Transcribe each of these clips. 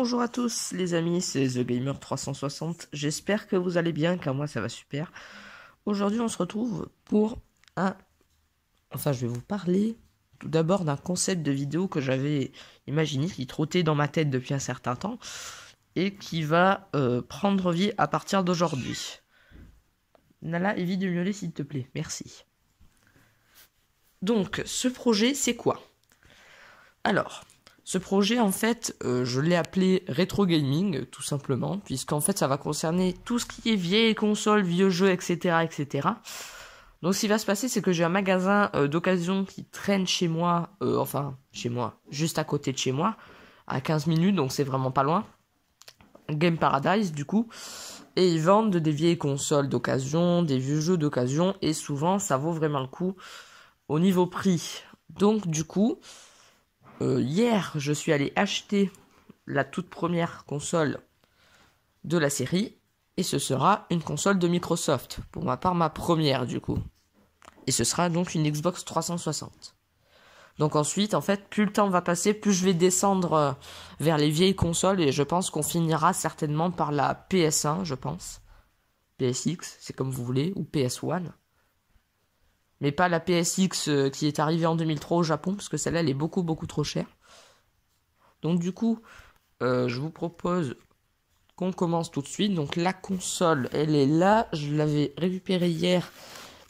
Bonjour à tous les amis, c'est TheGamer360. J'espère que vous allez bien, car moi ça va super. Aujourd'hui on se retrouve pour un... Enfin je vais vous parler tout d'abord d'un concept de vidéo que j'avais imaginé, qui trottait dans ma tête depuis un certain temps, et qui va prendre vie à partir d'aujourd'hui. Nala, évite de miauler s'il te plaît, merci. Donc ce projet c'est quoi? Alors... Ce projet, en fait, je l'ai appelé Retro Gaming, tout simplement, puisqu'en fait, ça va concerner tout ce qui est vieilles consoles, vieux jeux, etc., etc. Donc, ce qui va se passer, c'est que j'ai un magasin d'occasion qui traîne chez moi, chez moi, juste à côté de chez moi, à 15 minutes, donc c'est vraiment pas loin. Game Paradise, du coup. Et ils vendent des vieilles consoles d'occasion, des vieux jeux d'occasion, et souvent, ça vaut vraiment le coup au niveau prix. Donc, du coup... hier, je suis allé acheter la toute première console de la série. Et ce sera une console de Microsoft. Pour ma part, ma première du coup. Et ce sera donc une Xbox 360. Donc ensuite, en fait, plus le temps va passer, plus je vais descendre vers les vieilles consoles. Et je pense qu'on finira certainement par la PS1, je pense. PSX, c'est comme vous voulez. Ou PS1. Mais pas la PSX qui est arrivée en 2003 au Japon, parce que celle-là, elle est beaucoup trop chère. Donc du coup, je vous propose qu'on commence tout de suite. Donc la console, elle est là. Je l'avais récupérée hier.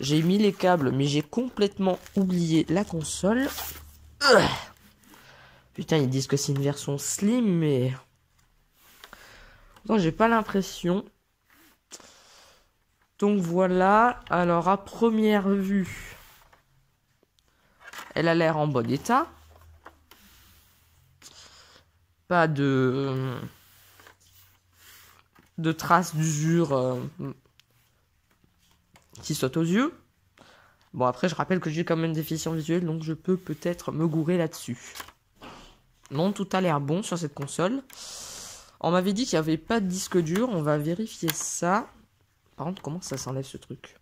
J'ai mis les câbles, mais j'ai complètement oublié la console. Putain, ils disent que c'est une version slim, mais... non, j'ai pas l'impression. Donc voilà, alors à première vue... elle a l'air en bon état. Pas de traces d'usure qui sautent aux yeux. Bon, après, je rappelle que j'ai quand même une déficience visuelle, donc je peux peut-être me gourer là-dessus. Non, tout a l'air bon sur cette console. On m'avait dit qu'il n'y avait pas de disque dur, on va vérifier ça. Par contre, comment ça s'enlève ce truc?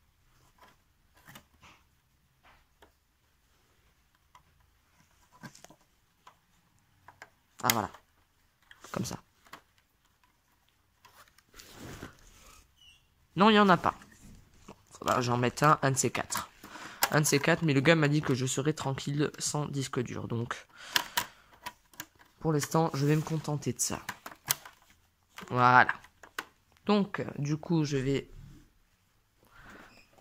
Ah, voilà. Comme ça. Non, il n'y en a pas. Faudra que j'en mette un de ces quatre. Un de ces quatre, mais le gars m'a dit que je serais tranquille sans disque dur. Donc, pour l'instant, je vais me contenter de ça. Voilà. Donc, du coup, je vais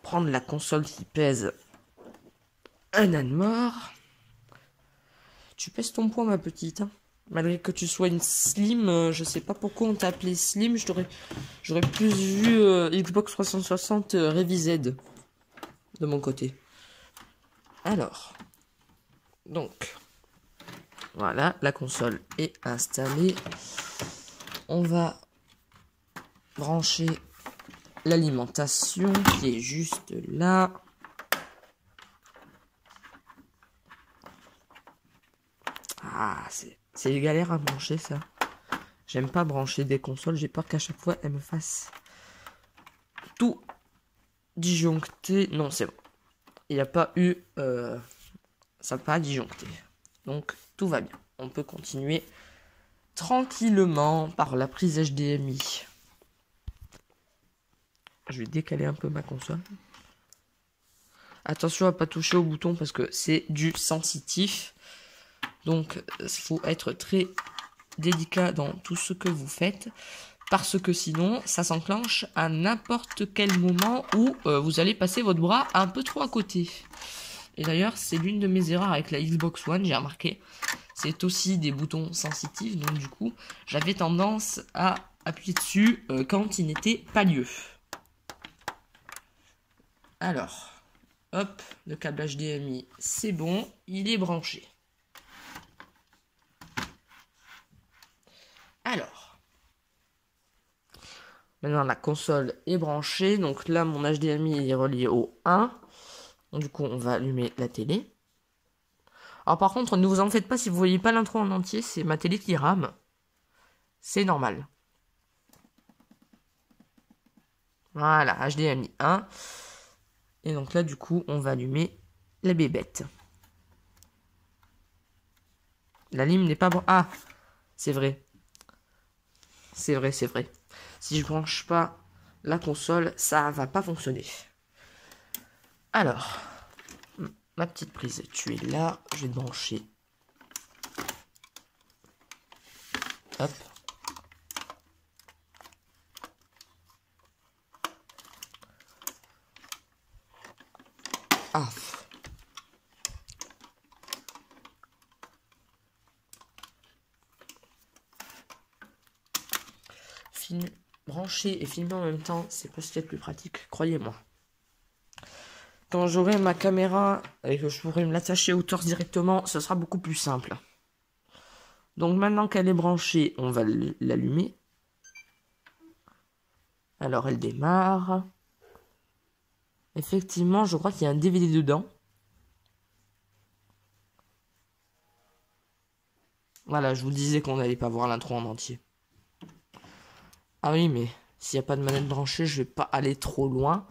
prendre la console qui pèse un âne mort. Tu pèses ton poids, ma petite, hein. Malgré que tu sois une slim, je sais pas pourquoi on t'a appelé slim, j'aurais plus vu Xbox 360 révisée de mon côté. Alors, donc, voilà, la console est installée. On va brancher l'alimentation qui est juste là. Ah, c'est galère à brancher ça. J'aime pas brancher des consoles, j'ai peur qu'à chaque fois elles me fassent tout disjoncter. Non, c'est bon. Il n'y a pas eu... ça n'a pas disjoncté. Donc, tout va bien. On peut continuer tranquillement par la prise HDMI. Je vais décaler un peu ma console. Attention à pas toucher au bouton parce que c'est du sensitif. Donc, il faut être très délicat dans tout ce que vous faites. Parce que sinon, ça s'enclenche à n'importe quel moment où vous allez passer votre bras un peu trop à côté. Et d'ailleurs, c'est l'une de mes erreurs avec la Xbox One, j'ai remarqué. C'est aussi des boutons sensitifs, donc du coup, j'avais tendance à appuyer dessus quand il n'était pas lieu. Alors, hop, le câble HDMI, c'est bon, il est branché. Alors, maintenant la console est branchée, donc là mon HDMI est relié au 1. Donc, du coup, on va allumer la télé. Alors par contre, ne vous en faites pas si vous voyez pas l'intro en entier, c'est ma télé qui rame. C'est normal. Voilà, HDMI 1. Et donc là, du coup, on va allumer la bébête. La lime n'est pas... Ah, c'est vrai. c'est vrai, c'est vrai. Si je branche pas la console, ça va pas fonctionner. Alors, ma petite prise, tu es là, je vais te brancher. Hop. Ah. Brancher et filmer en même temps, c'est pas ce qu'il y a de plus pratique, croyez-moi. Quand j'aurai ma caméra et que je pourrai me l'attacher au torse directement, ce sera beaucoup plus simple. Donc maintenant qu'elle est branchée, on va l'allumer. Alors elle démarre. Effectivement, je crois qu'il y a un DVD dedans. Voilà, je vous disais qu'on n'allait pas voir l'intro en entier. Ah oui, mais s'il n'y a pas de manette branchée, je vais pas aller trop loin.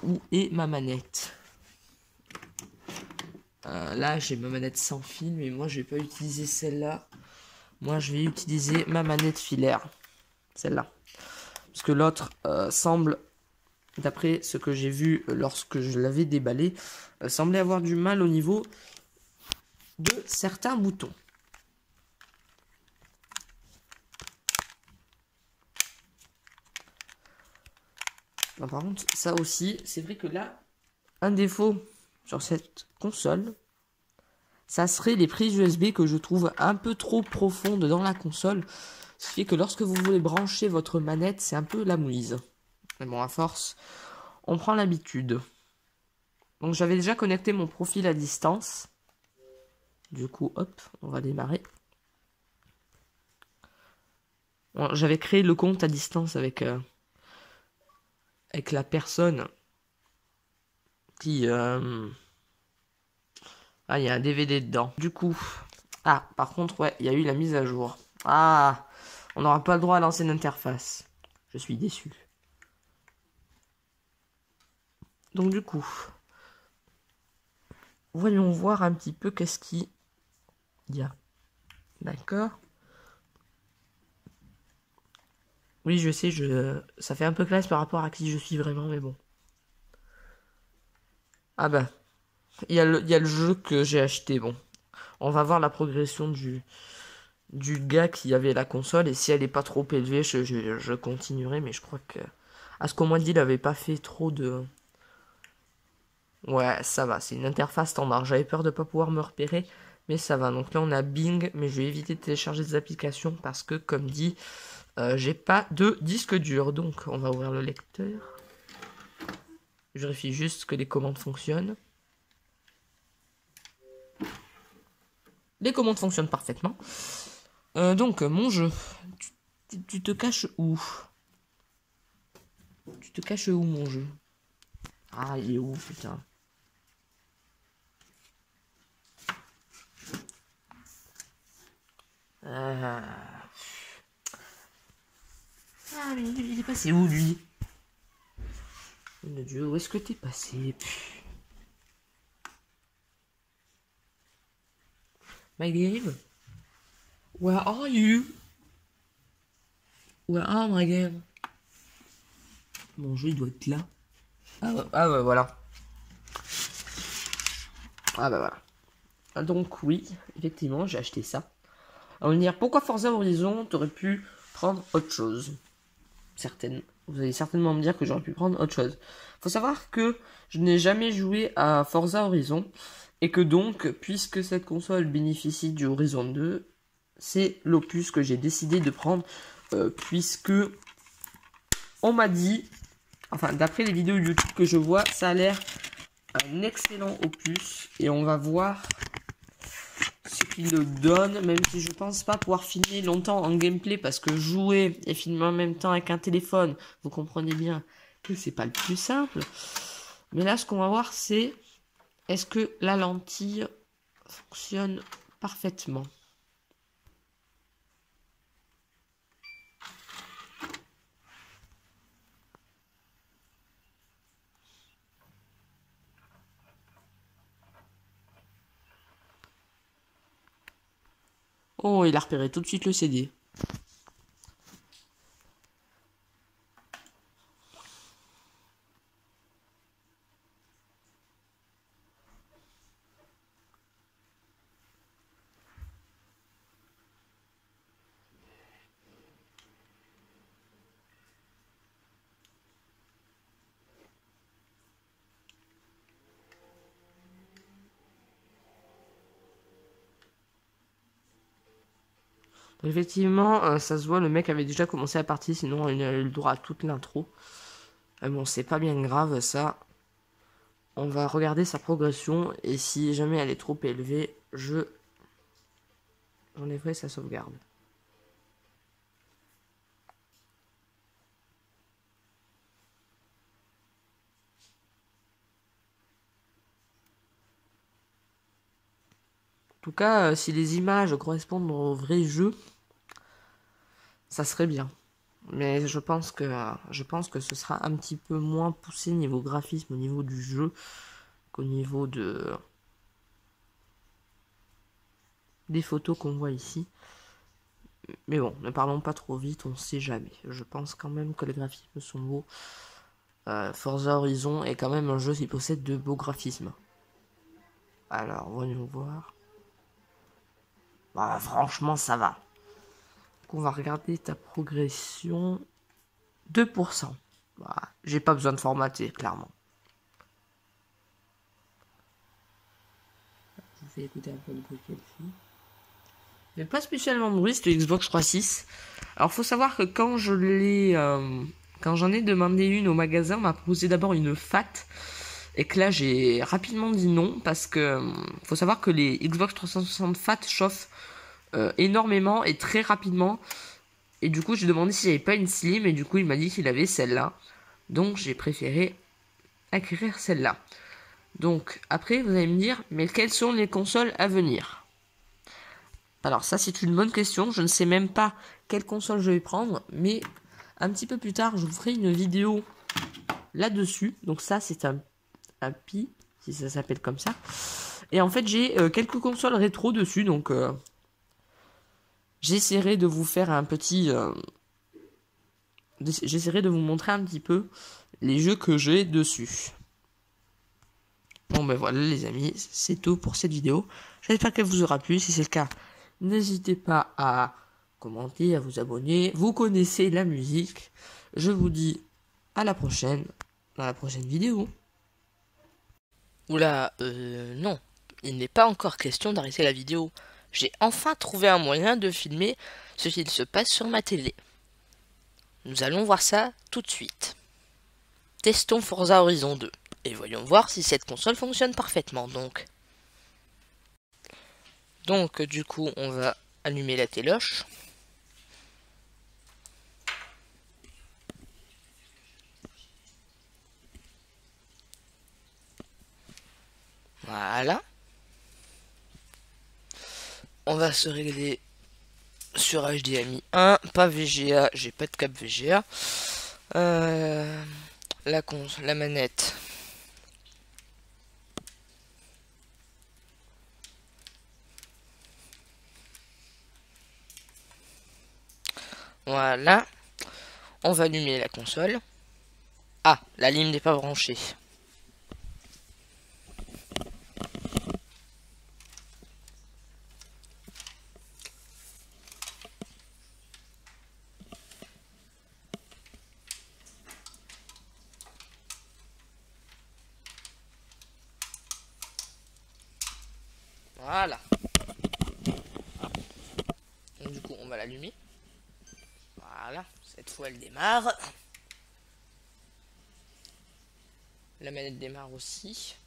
Où est ma manette? Là, j'ai ma manette sans fil, mais moi, je vais pas utiliser celle-là. Moi, je vais utiliser ma manette filaire. Celle-là. Parce que l'autre semble, d'après ce que j'ai vu lorsque je l'avais déballé, semblait avoir du mal au niveau de certains boutons. Non, par contre, ça aussi, c'est vrai que là, un défaut sur cette console, ça serait les prises USB que je trouve un peu trop profondes dans la console. Ce qui fait que lorsque vous voulez brancher votre manette, c'est un peu la mouise. Mais bon, à force, on prend l'habitude. Donc j'avais déjà connecté mon profil à distance. Du coup, hop, on va démarrer. Bon, j'avais créé le compte à distance avec la personne qui... Ah, il y a un DVD dedans. Du coup... Ah, par contre, ouais, il y a eu la mise à jour. Ah, on n'aura pas le droit à l'ancienne interface. Je suis déçu. Donc du coup... Voyons voir un petit peu qu'est-ce qu'il y a. D'accord. Oui, je sais, ça fait un peu classe par rapport à qui je suis vraiment, mais bon. Ah bah, il y a le jeu que j'ai acheté, bon. On va voir la progression du gars qui avait la console, et si elle est pas trop élevée, je continuerai, mais je crois que... À ce qu'on m'a dit, il avait pas fait trop de... Ouais, ça va, c'est une interface standard. J'avais peur de pas pouvoir me repérer, mais ça va. Donc là, on a Bing, mais je vais éviter de télécharger des applications parce que, comme dit, j'ai pas de disque dur. Donc, on va ouvrir le lecteur. Je vérifie juste que les commandes fonctionnent. Les commandes fonctionnent parfaitement. Donc, mon jeu. Tu te caches où? Tu te caches où, mon jeu? Ah, il est où, putain? Ah, mais il est passé où, lui? Mon Dieu, où est-ce que t'es passé? My game? Where are you? Where are my game? Mon jeu, il doit être là. Ah ouais, voilà. Ah bah voilà. Donc oui, effectivement, j'ai acheté ça. On va me dire, pourquoi Forza Horizon? T'aurais pu prendre autre chose. Vous allez certainement me dire que j'aurais pu prendre autre chose. Faut savoir que je n'ai jamais joué à Forza Horizon. Et que donc, puisque cette console bénéficie du Horizon 2, c'est l'opus que j'ai décidé de prendre. Puisque on m'a dit, enfin d'après les vidéos YouTube que je vois, ça a l'air un excellent opus. Et on va voir ce qu'il le donne, même si je pense pas pouvoir filmer longtemps en gameplay, parce que jouer et filmer en même temps avec un téléphone, vous comprenez bien que c'est pas le plus simple. Mais là, ce qu'on va voir, c'est est-ce que la lentille fonctionne parfaitement. Oh, il a repéré tout de suite le CD. Effectivement, ça se voit, le mec avait déjà commencé la partie, sinon il a eu le droit à toute l'intro. Mais bon, c'est pas bien grave, ça. On va regarder sa progression, et si jamais elle est trop élevée, j'enlèverai sa sauvegarde. En tout cas, si les images correspondent au vrai jeu, ça serait bien. Mais je pense que ce sera un petit peu moins poussé niveau graphisme, au niveau du jeu, qu'au niveau des photos qu'on voit ici. Mais bon, ne parlons pas trop vite, on sait jamais. Je pense quand même que les graphismes sont beaux. Forza Horizon est quand même un jeu qui possède de beaux graphismes. Alors, voyons voir. Bah, franchement, ça va. Donc, on va regarder ta progression. 2%. Bah, j'ai pas besoin de formater, clairement. Je vous fais écouter un peu de bruit qu'elle fait. Mais pas spécialement de bruit, c'était Xbox 360. Alors, faut savoir que quand quand j'en ai demandé une au magasin, on m'a proposé d'abord une FAT. Et que là, j'ai rapidement dit non, parce que faut savoir que les Xbox 360 FAT chauffent énormément et très rapidement. Et du coup, j'ai demandé s'il n'y avait pas une Slim, et du coup, il m'a dit qu'il avait celle-là. Donc, j'ai préféré acquérir celle-là. Donc, après, vous allez me dire, mais quelles sont les consoles à venir? Alors, ça, c'est une bonne question. Je ne sais même pas quelle console je vais prendre, mais un petit peu plus tard, je vous ferai une vidéo là-dessus. Donc, ça, c'est un Pi, si ça s'appelle comme ça. Et en fait, j'ai quelques consoles rétro dessus, donc j'essaierai de vous faire un petit... j'essaierai de vous montrer un petit peu les jeux que j'ai dessus. Bon ben voilà les amis, c'est tout pour cette vidéo. J'espère qu'elle vous aura plu. Si c'est le cas, n'hésitez pas à commenter, à vous abonner. Vous connaissez la musique. Je vous dis à la prochaine, dans la prochaine vidéo. Oula, non, il n'est pas encore question d'arrêter la vidéo. J'ai enfin trouvé un moyen de filmer ce qu'il se passe sur ma télé. Nous allons voir ça tout de suite. Testons Forza Horizon 2 et voyons voir si cette console fonctionne parfaitement Donc du coup, on va allumer la téloche. Voilà. On va se régler sur HDMI 1, pas VGA, j'ai pas de câble VGA. La manette. Voilà. On va allumer la console. Ah, la ligne n'est pas branchée. Voilà. Donc, du coup, on va l'allumer. Voilà. Cette fois, elle démarre. La manette démarre aussi.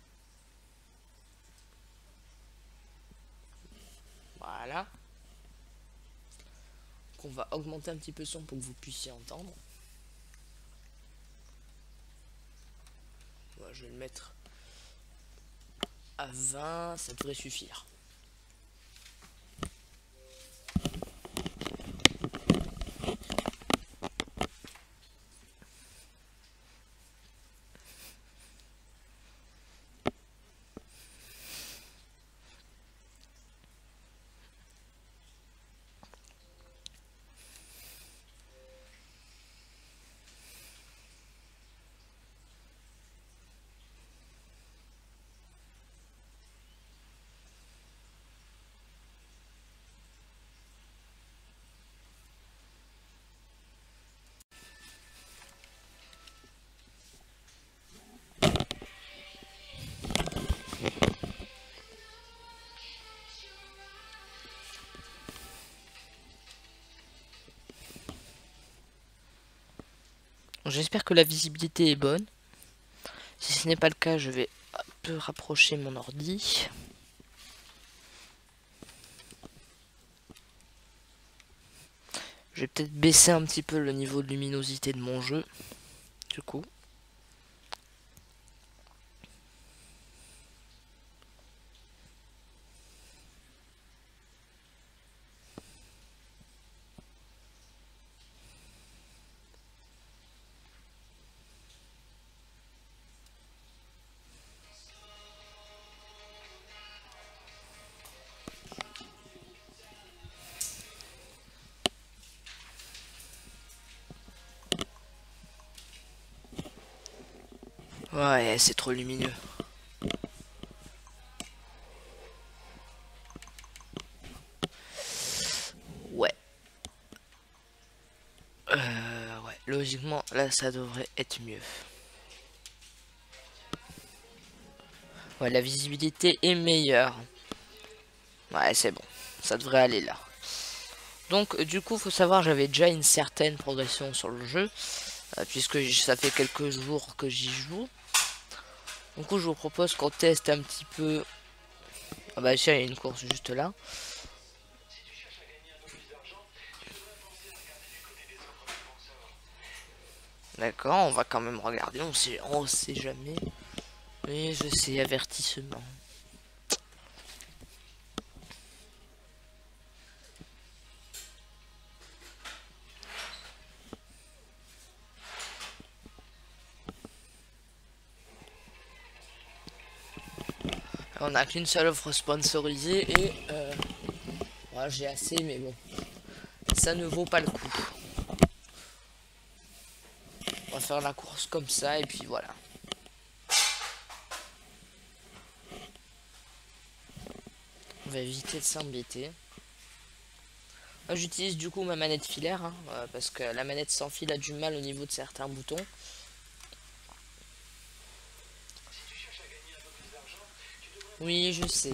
Voilà. Donc, on va augmenter un petit peu le son pour que vous puissiez entendre. Voilà, je vais le mettre à 20. Ça devrait suffire. J'espère que la visibilité est bonne. Si ce n'est pas le cas, je vais un peu rapprocher mon ordi. Je vais peut-être baisser un petit peu le niveau de luminosité de mon jeu. Du coup. Ouais, c'est trop lumineux. Ouais. Ouais, logiquement, là, ça devrait être mieux. Ouais, la visibilité est meilleure. Ouais, c'est bon. Ça devrait aller là. Donc, du coup, faut savoir, j'avais déjà une certaine progression sur le jeu. Puisque ça fait quelques jours que j'y joue. Du coup, je vous propose qu'on teste un petit peu. Ah bah tiens, il y a une course juste là. D'accord, on va quand même regarder, on sait jamais. Oui, je sais, avertissement. On n'a qu'une seule offre sponsorisée et ouais, j'ai assez, mais bon, ça ne vaut pas le coup. On va faire la course comme ça et puis voilà. On va éviter de s'embêter. J'utilise du coup ma manette filaire, hein, parce que la manette sans fil a du mal au niveau de certains boutons. Oui, je sais.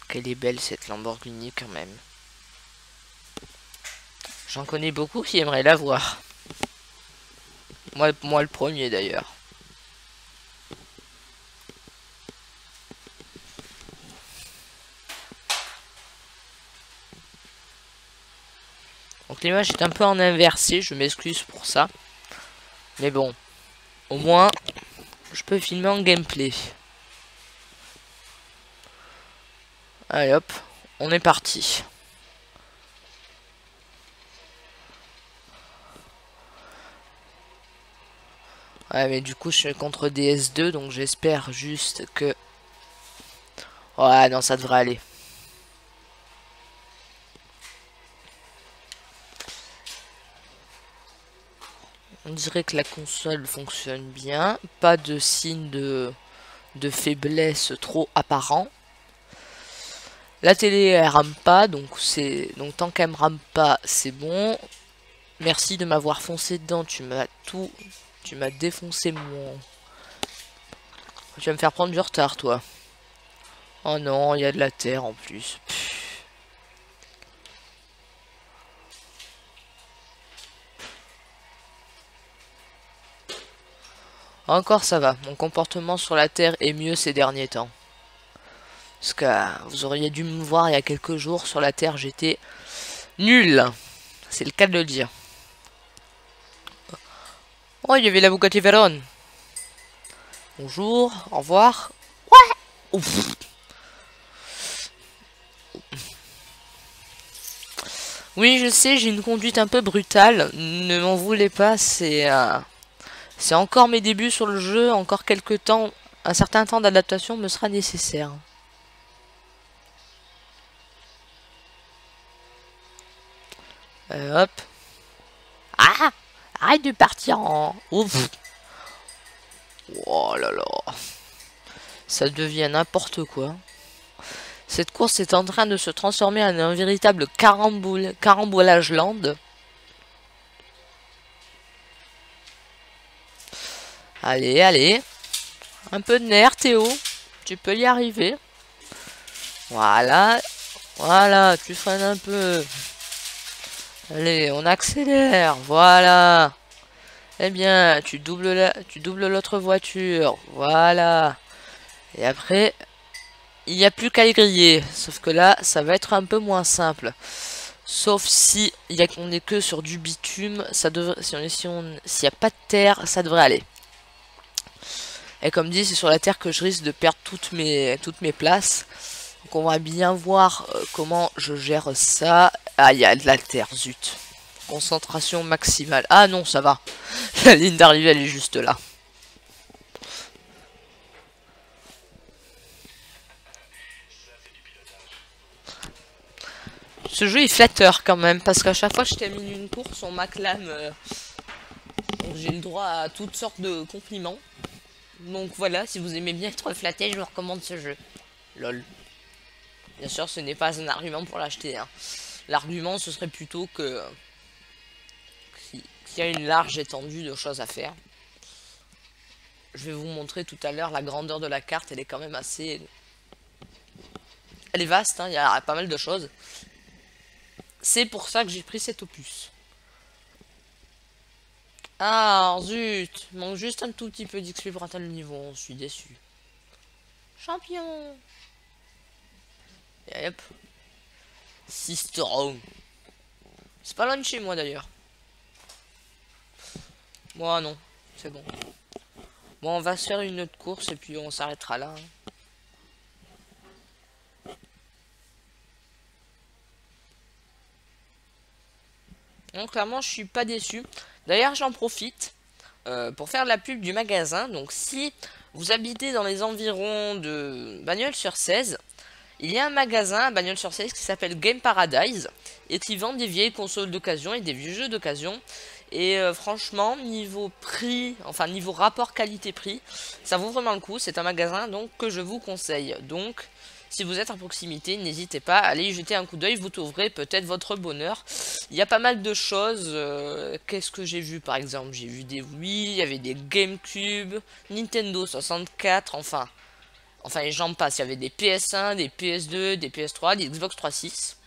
Qu'elle est belle cette Lamborghini quand même. J'en connais beaucoup qui aimeraient la voir. Moi le premier d'ailleurs. Donc l'image est un peu en inversé, je m'excuse pour ça. Mais bon, au moins, je peux filmer en gameplay. Allez hop, on est parti. Ouais, mais du coup, je suis contre DS2, donc j'espère juste que... Ouais, non, ça devrait aller. On dirait que la console fonctionne bien. Pas de signe de faiblesse trop apparent. La télé elle rame pas, donc tant qu'elle me rame pas, c'est bon. Merci de m'avoir foncé dedans, tu m'as défoncé mon... Tu vas me faire prendre du retard, toi. Oh non, il y a de la terre en plus. Encore ça va, mon comportement sur la terre est mieux ces derniers temps. Parce que vous auriez dû me voir il y a quelques jours sur la terre, j'étais nul. C'est le cas de le dire. Oh, il y avait la Bugatti Veyron. Bonjour, au revoir. Ouais. Ouf. Oui, je sais, j'ai une conduite un peu brutale. Ne m'en voulez pas, c'est encore mes débuts sur le jeu. Encore quelques temps, un certain temps d'adaptation me sera nécessaire. Hop. Ah! Arrête de partir en... Ouf. Oh là là. Ça devient n'importe quoi. Cette course est en train de se transformer en un véritable carambolage land. Allez, allez. Un peu de nerf, Théo. Tu peux y arriver. Voilà. Voilà, tu freines un peu. Allez, on accélère. Voilà. Eh bien, tu doubles l'autre voiture. Voilà. Et après, il n'y a plus qu'à les griller. Sauf que là, ça va être un peu moins simple. Sauf si on est que sur du bitume, ça devrait, s'il n'y a pas de terre, ça devrait aller. Et comme dit, c'est sur la terre que je risque de perdre toutes mes places. Donc on va bien voir comment je gère ça. Ah, il y a de la terre, zut. Concentration maximale. Ah non, ça va. La ligne d'arrivée, elle est juste là. Ce jeu est flatteur quand même, parce qu'à chaque fois que je termine une course, on m'acclame. J'ai le droit à toutes sortes de compliments. Donc voilà, si vous aimez bien être flatté, je vous recommande ce jeu. Lol. Bien sûr, ce n'est pas un argument pour l'acheter. Hein. L'argument, ce serait plutôt que qu'il y a une large étendue de choses à faire. Je vais vous montrer tout à l'heure la grandeur de la carte. Elle est quand même assez... Elle est vaste, hein, il y a pas mal de choses. C'est pour ça que j'ai pris cet opus. Ah, zut. Il manque juste un tout petit peu d'XP pour atteindre le niveau. Je suis déçu. Champion. Et hop. 6 strong. C'est pas loin de chez moi d'ailleurs. Moi non, c'est bon. Bon, on va se faire une autre course et puis on s'arrêtera là. Donc clairement, je suis pas déçu. D'ailleurs, j'en profite pour faire la pub du magasin. Donc si vous habitez dans les environs de Bagnols-sur-Cèze, il y a un magasin à Bagnols-sur-Cèze qui s'appelle Game Paradise et qui vend des vieilles consoles d'occasion et des vieux jeux d'occasion. Et franchement, niveau prix, enfin niveau rapport qualité-prix, ça vaut vraiment le coup. C'est un magasin donc que je vous conseille. Donc, si vous êtes à proximité, n'hésitez pas à aller y jeter un coup d'œil. Vous trouverez peut-être votre bonheur. Il y a pas mal de choses. Qu'est-ce que j'ai vu par exemple? J'ai vu des Wii, il y avait des GameCube, Nintendo 64, enfin et j'en passe. Il y avait des PS1, des PS2, des PS3, des Xbox 360.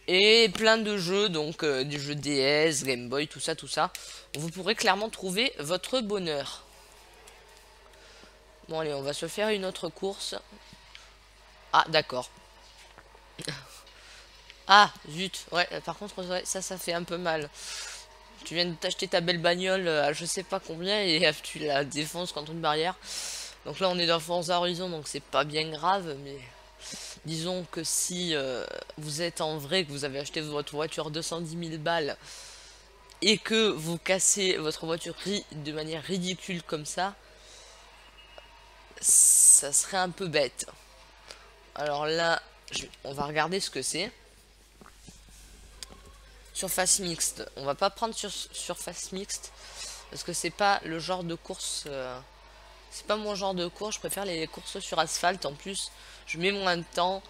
Et plein de jeux, donc des jeux DS, Game Boy, tout ça, tout ça. Vous pourrez clairement trouver votre bonheur. Bon allez, on va se faire une autre course. Ah d'accord. Ah zut, ouais, par contre ouais, ça fait un peu mal. Tu viens de t'acheter ta belle bagnole à je sais pas combien et tu la défonces contre une barrière. Donc là on est dans Forza Horizon, donc c'est pas bien grave, mais... Disons que si vous êtes en vrai, que vous avez acheté votre voiture 210 000 balles et que vous cassez votre voiture de manière ridicule comme ça serait un peu bête. Alors là, on va regarder ce que c'est. Surface mixte. On va pas prendre surface mixte parce que c'est pas le genre de course... c'est pas mon genre de course, je préfère les courses sur asphalte. En plus, je mets moins de temps.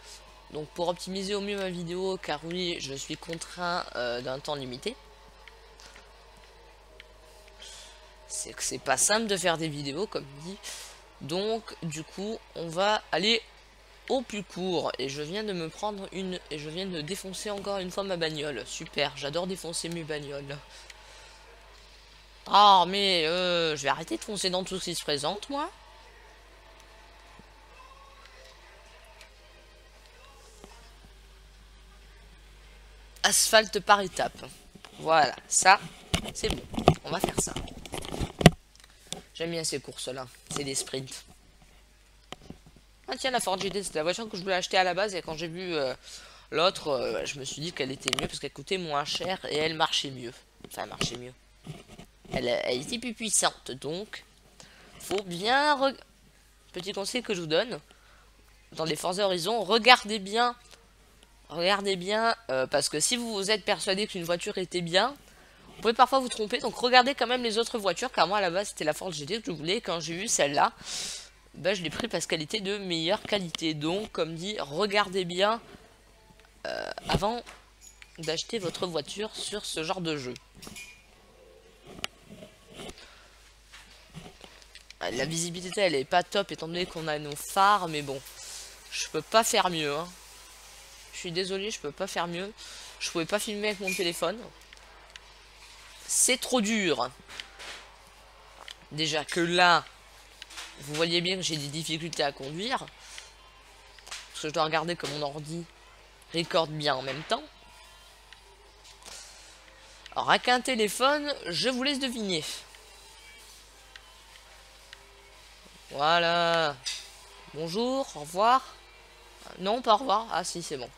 Donc pour optimiser au mieux ma vidéo, car oui, je suis contraint d'un temps limité. C'est que c'est pas simple de faire des vidéos, comme dit. Donc du coup, on va aller au plus court. Et je viens de me prendre une... Et je viens de défoncer encore une fois ma bagnole. Super, j'adore défoncer mes bagnoles. Oh mais je vais arrêter de foncer dans tout ce qui se présente, moi. Asphalte par étape. Voilà, ça, c'est bon. On va faire ça. J'aime bien ces courses-là. C'est des sprints. Ah tiens, la Ford GT, c'est la voiture que je voulais acheter à la base. Et quand j'ai vu l'autre, je me suis dit qu'elle était mieux parce qu'elle coûtait moins cher et elle marchait mieux. Enfin, elle marchait mieux. Elle était plus puissante. Donc, faut bien... Petit conseil que je vous donne. Dans les Forza Horizon, regardez bien. Regardez bien. Parce que si vous êtes persuadé qu'une voiture était bien... Vous pouvez parfois vous tromper, donc regardez quand même les autres voitures, car moi à la base c'était la Ford GT que je voulais. Quand j'ai vu celle-là, bah, je l'ai pris parce qu'elle était de meilleure qualité. Donc comme dit, regardez bien avant d'acheter votre voiture sur ce genre de jeu. La visibilité elle est pas top étant donné qu'on a nos phares, mais bon, Je peux pas faire mieux, hein. Je suis désolé, je peux pas faire mieux. Je pouvais pas filmer avec mon téléphone. C'est trop dur. Déjà que là, vous voyez bien que j'ai des difficultés à conduire. Parce que je dois regarder que mon ordi recorde bien en même temps. Alors, avec un téléphone, je vous laisse deviner. Voilà. Bonjour, au revoir. Non, pas au revoir. Ah si, c'est bon.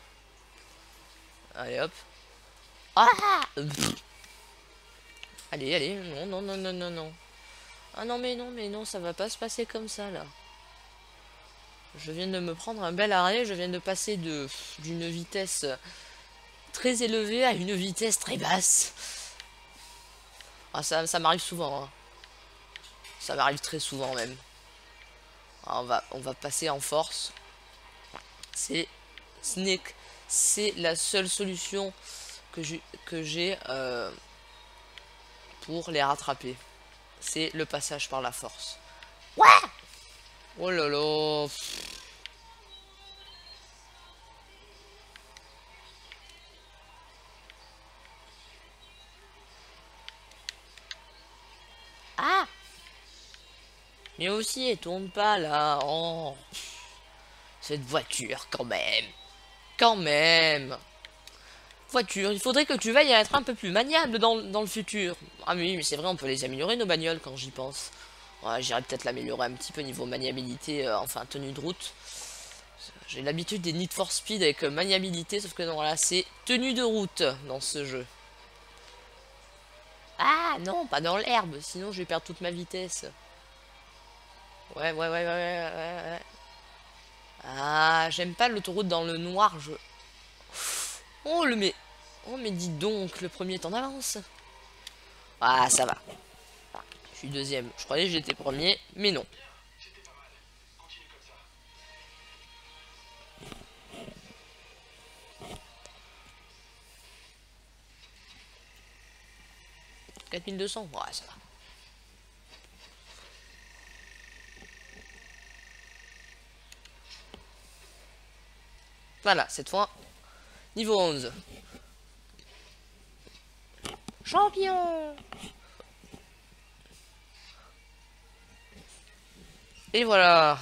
Allez, hop. Ah allez, allez. Non, non, non, non, non, non. Ah non, mais non, ça va pas se passer comme ça, là. Je viens de me prendre un bel arrêt. Je viens de passer d'une vitesse très élevée à une vitesse très basse. Ah, ça m'arrive souvent, hein. Ça m'arrive très souvent, même. Alors, on va passer en force. C'est la seule solution que j'ai pour les rattraper. C'est le passage par la force. Ouais. Oh là là. Ah. Mais aussi, elle tourne pas là. Oh. Cette voiture, quand même. Quand même. Voiture, il faudrait que tu veilles à être un peu plus maniable dans le futur. Ah oui, mais c'est vrai, on peut les améliorer nos bagnoles quand j'y pense. Ouais, j'irais peut-être l'améliorer un petit peu niveau maniabilité, enfin tenue de route. J'ai l'habitude des Need for Speed avec maniabilité, sauf que non, là c'est tenue de route dans ce jeu. Ah non, pas dans l'herbe, sinon je vais perdre toute ma vitesse. Ouais. Ah, j'aime pas l'autoroute dans le noir, Oh, Oh, mais dis donc, le premier est en avance. Ah, ça va. Je suis deuxième. Je croyais que j'étais premier, mais non. « 4200 », ouais, ça va. Voilà, cette fois, niveau 11. Champion. Et voilà.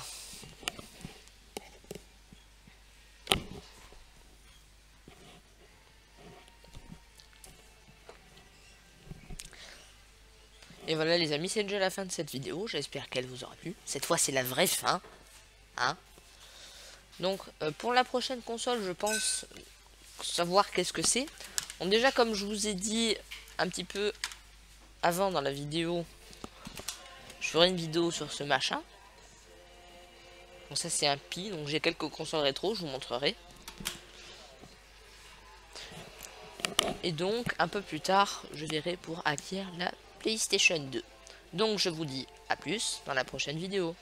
Et voilà les amis, c'est déjà la fin de cette vidéo. J'espère qu'elle vous aura plu. Cette fois, c'est la vraie fin. Hein? Donc, pour la prochaine console, je pense savoir qu'est-ce que c'est. Bon, déjà, comme je vous ai dit un petit peu avant dans la vidéo, je ferai une vidéo sur ce machin. Bon, ça, c'est un Pi. Donc, j'ai quelques consoles rétro, je vous montrerai. Et donc, un peu plus tard, je verrai pour acquérir la PlayStation 2. Donc, je vous dis à plus dans la prochaine vidéo.